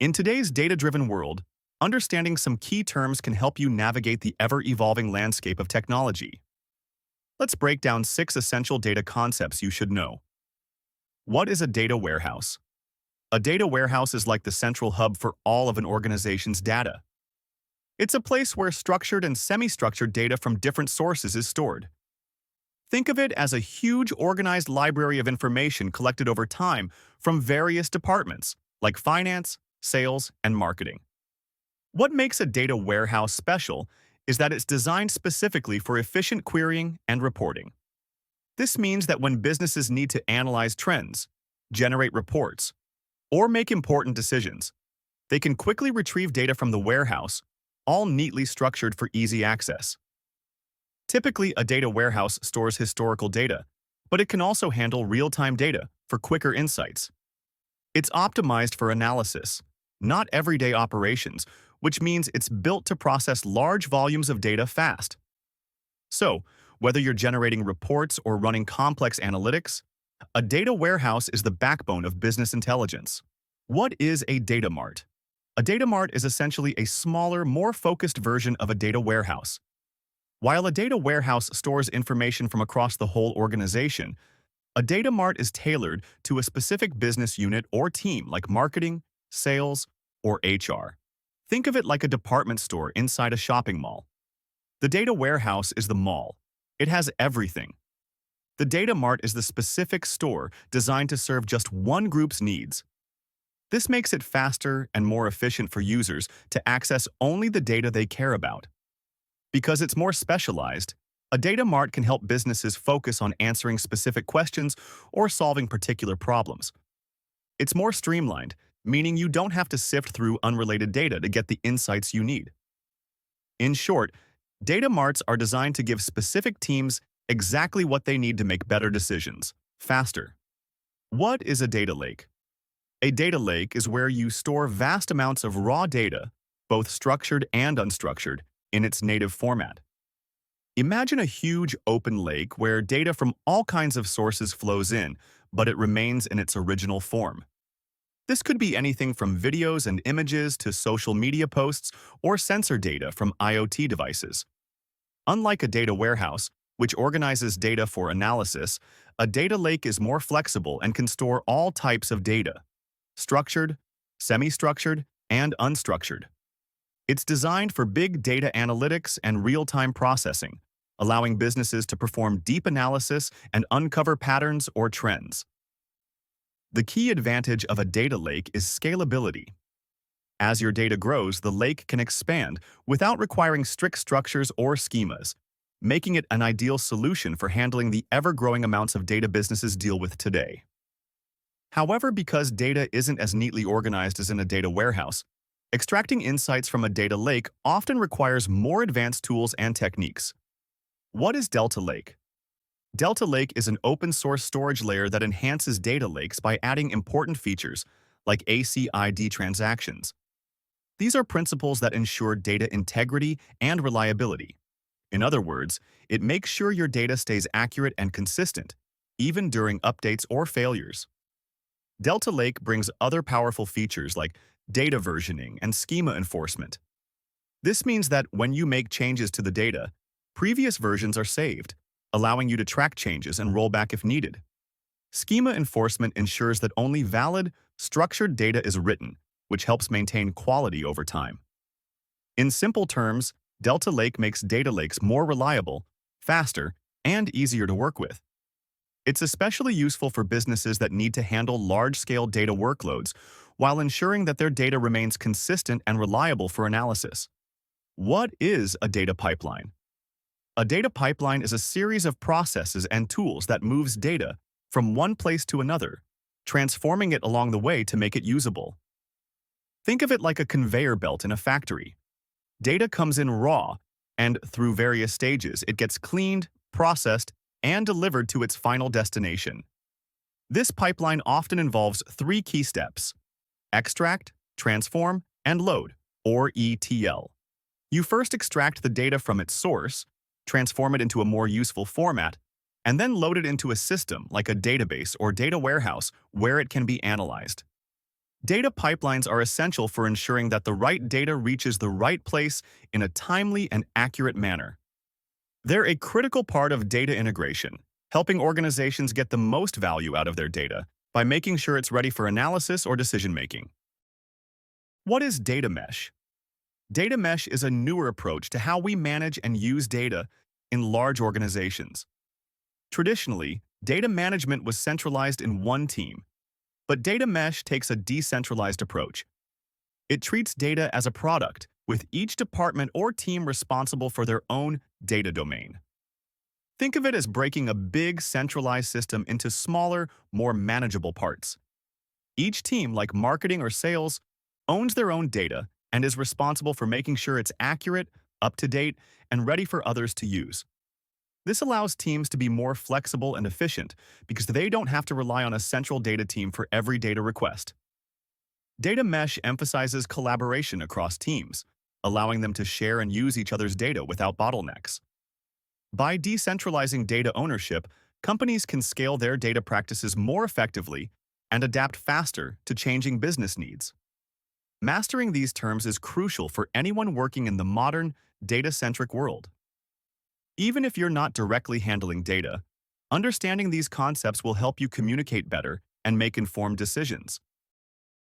In today's data-driven world, understanding some key terms can help you navigate the ever-evolving landscape of technology. Let's break down 6 essential data concepts you should know. What is a data warehouse? A data warehouse is like the central hub for all of an organization's data. It's a place where structured and semi-structured data from different sources is stored. Think of it as a huge organized library of information collected over time from various departments, like finance, sales, and marketing. What makes a data warehouse special is that it's designed specifically for efficient querying and reporting. This means that when businesses need to analyze trends, generate reports, or make important decisions, they can quickly retrieve data from the warehouse, all neatly structured for easy access. Typically, a data warehouse stores historical data, but it can also handle real-time data for quicker insights. It's optimized for analysis, not everyday operations, which means it's built to process large volumes of data fast. So, whether you're generating reports or running complex analytics, a data warehouse is the backbone of business intelligence. What is a data mart? A data mart is essentially a smaller, more focused version of a data warehouse. While a data warehouse stores information from across the whole organization, a data mart is tailored to a specific business unit or team like marketing, sales, or HR. Think of it like a department store inside a shopping mall. The data warehouse is the mall. It has everything. The data mart is the specific store designed to serve just one group's needs. This makes it faster and more efficient for users to access only the data they care about. Because it's more specialized, a data mart can help businesses focus on answering specific questions or solving particular problems. It's more streamlined, meaning you don't have to sift through unrelated data to get the insights you need. In short, data marts are designed to give specific teams exactly what they need to make better decisions, faster. What is a data lake? A data lake is where you store vast amounts of raw data, both structured and unstructured, in its native format. Imagine a huge open lake where data from all kinds of sources flows in, but it remains in its original form. This could be anything from videos and images to social media posts or sensor data from IoT devices. Unlike a data warehouse, which organizes data for analysis, a data lake is more flexible and can store all types of data: structured, semi-structured, and unstructured. It's designed for big data analytics and real-time processing, allowing businesses to perform deep analysis and uncover patterns or trends. The key advantage of a data lake is scalability. As your data grows, the lake can expand without requiring strict structures or schemas, making it an ideal solution for handling the ever-growing amounts of data businesses deal with today. However, because data isn't as neatly organized as in a data warehouse, extracting insights from a data lake often requires more advanced tools and techniques. What is Delta Lake? Delta Lake is an open-source storage layer that enhances data lakes by adding important features like ACID transactions. These are principles that ensure data integrity and reliability. In other words, it makes sure your data stays accurate and consistent, even during updates or failures. Delta Lake brings other powerful features like data versioning and schema enforcement. This means that when you make changes to the data, previous versions are saved, allowing you to track changes and roll back if needed. Schema enforcement ensures that only valid, structured data is written, which helps maintain quality over time. In simple terms, Delta Lake makes data lakes more reliable, faster, and easier to work with. It's especially useful for businesses that need to handle large-scale data workloads while ensuring that their data remains consistent and reliable for analysis. What is a data pipeline? A data pipeline is a series of processes and tools that moves data from one place to another, transforming it along the way to make it usable. Think of it like a conveyor belt in a factory. Data comes in raw, and through various stages, it gets cleaned, processed, and delivered to its final destination. This pipeline often involves 3 key steps: extract, transform, and load, or ETL. You first extract the data from its source, transform it into a more useful format, and then load it into a system like a database or data warehouse where it can be analyzed. Data pipelines are essential for ensuring that the right data reaches the right place in a timely and accurate manner. They're a critical part of data integration, helping organizations get the most value out of their data by making sure it's ready for analysis or decision-making. What is data mesh? Data mesh is a newer approach to how we manage and use data in large organizations. Traditionally, data management was centralized in one team, but data mesh takes a decentralized approach. It treats data as a product, with each department or team responsible for their own data domain. Think of it as breaking a big centralized system into smaller, more manageable parts. Each team, like marketing or sales, owns their own data and is responsible for making sure it's accurate, up-to-date, and ready for others to use. This allows teams to be more flexible and efficient because they don't have to rely on a central data team for every data request. Data mesh emphasizes collaboration across teams, allowing them to share and use each other's data without bottlenecks. By decentralizing data ownership, companies can scale their data practices more effectively and adapt faster to changing business needs. Mastering these terms is crucial for anyone working in the modern, data-centric world. Even if you're not directly handling data, understanding these concepts will help you communicate better and make informed decisions.